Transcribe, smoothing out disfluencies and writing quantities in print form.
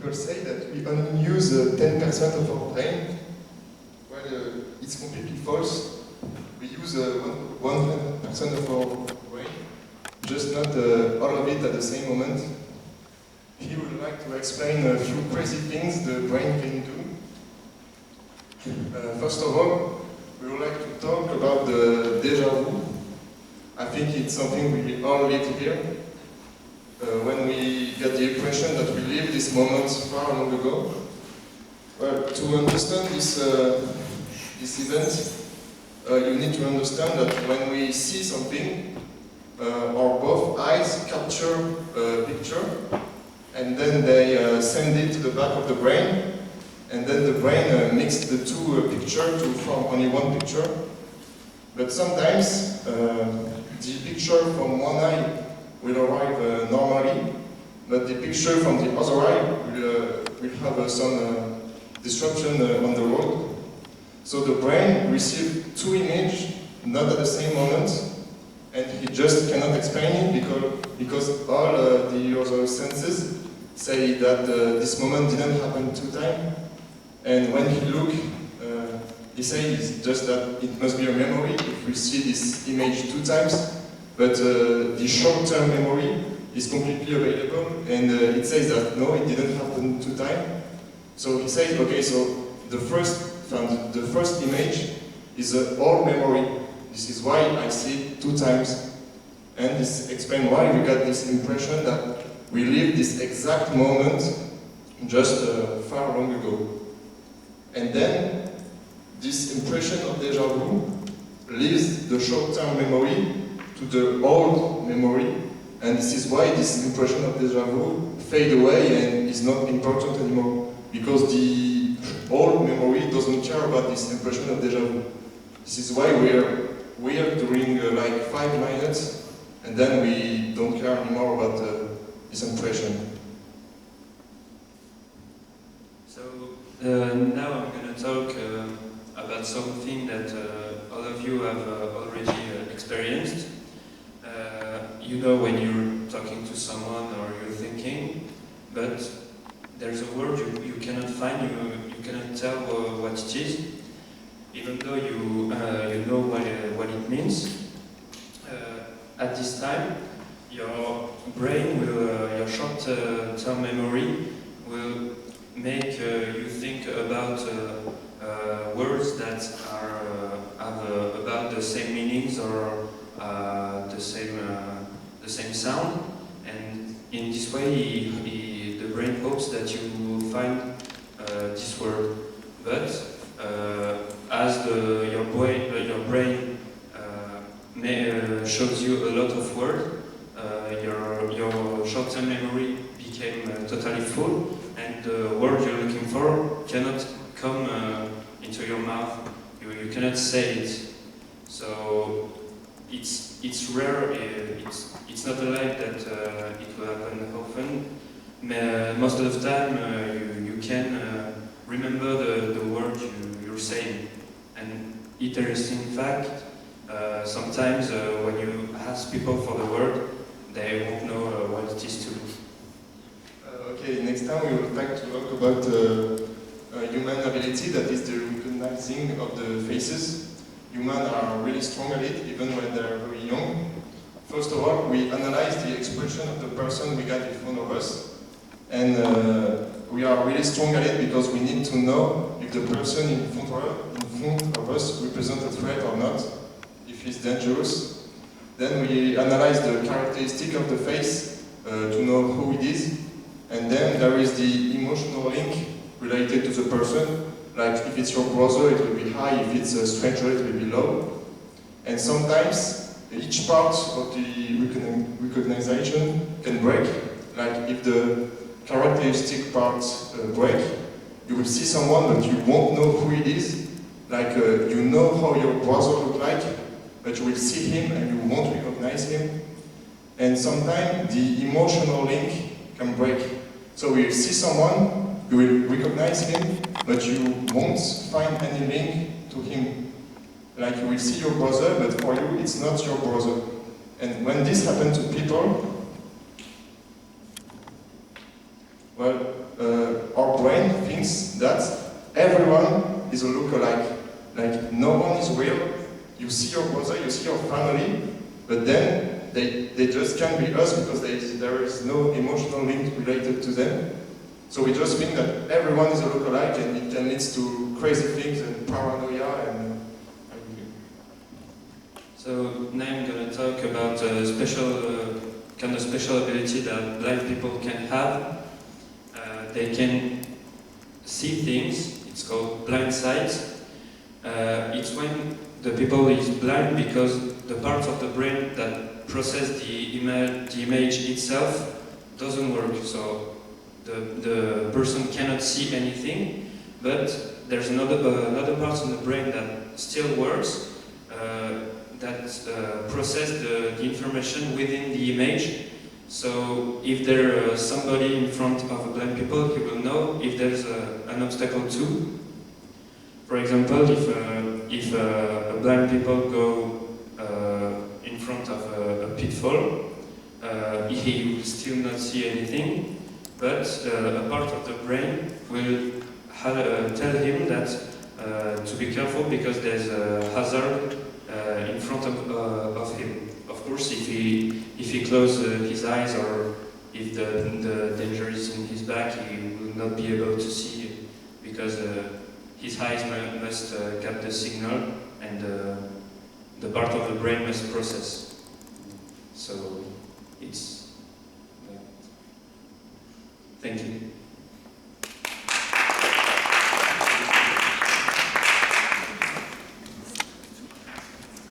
people say that we only use 10% of our brain. Well, it's completely false. We use 100% of our brain, just not all of it at the same moment. Here we would like to explain a few crazy things the brain can do. First of all, we would like to talk about the déjà vu. I think it's something we all need to hear. When we get the impression that we lived this moment far long ago. Well, to understand this event, you need to understand that when we see something, our both eyes capture a picture, and then they send it to the back of the brain, and then the brain mixes the two pictures to form only one picture. But sometimes the picture from one eye will arrive normally, but the picture from the other eye will have some disruption on the road. So the brain receives two images, not at the same moment, and he just cannot explain it because all the other senses say that this moment didn't happen 2 times. And when he look, he says just that it must be a memory if we see this image 2 times, but the short-term memory is completely available, and it says that no, it didn't happen 2 times. So he says, okay, so the first image is an old memory. This is why I see it 2 times. And this explains why we got this impression that we lived this exact moment just far long ago. And then this impression of déjà vu leaves the short-term memory to the old memory, and this is why this impression of déjà vu fades away and is not important anymore, because the old memory doesn't care about this impression of déjà vu. This is why we're during like 5 minutes, and then we don't care anymore about this impression. So now I'm going to talk about something that all of you have already experienced. You know when you're talking to someone or you're thinking, but there's a word you cannot find, you cannot tell what it is, even though you know what it means. At this time, your brain will, your short-term memory will make you think about words that have about the same meanings or the same sound, and in this way the brain hopes that you will find this word. But as your brain shows you a lot of words, your short-term memory became totally full, and the word you're looking for cannot come into your mouth. You cannot say it. So it's rare. It's not like that it will happen often. Most of the time, you can remember the word you're saying. And interesting fact, sometimes when you ask people for the word, they won't know what it is too. Okay, next time we will like to talk about human ability, that is the recognizing of the faces. Humans are really strong at it, even when they're very young. First of all, we analyze the expression of the person we got in front of us, and we are really strong at it because we need to know if the person in front of us represents a threat or not, if he's dangerous. Then we analyze the characteristic of the face to know who it is, and then there is the emotional link related to the person. Like if it's your brother, it will be high, if it's a stranger, it will be low. And sometimes each part of the recognition can break. Like if the characteristic parts break, you will see someone but you won't know who it is. Like you know how your brother looks like, but you will see him and you won't recognize him. And sometimes the emotional link can break. So you see someone, you will recognize him, but you won't find any link to him. Like you will see your brother, but for you it's not your brother. And when this happens to people, well, our brain thinks that everyone is a lookalike. Like, no one is real. You see your brother, you see your family, but then they just can't be us because there is no emotional link related to them. So we just think that everyone is a lookalike and it can lead to crazy things and paranoia and everything. So now I'm going to talk about a special kind of special ability that blind people can have. They can see things. It's called blind sight. It's when the people is blind because the part of the brain that process the image itself doesn't work. So the person cannot see anything, but there's another part in the brain that still works, that process the information within the image. So if there's somebody in front of a blind people, he will know if there's an obstacle too. For example, if a blind people go in front of a pitfall, he will still not see anything, but a part of the brain will tell him that to be careful because there's a hazard in front of him. Of course, if he closes his eyes or if the danger is in his back, he will not be able to see because his eyes must get the signal and the part of the brain must process. So it's... Thank you.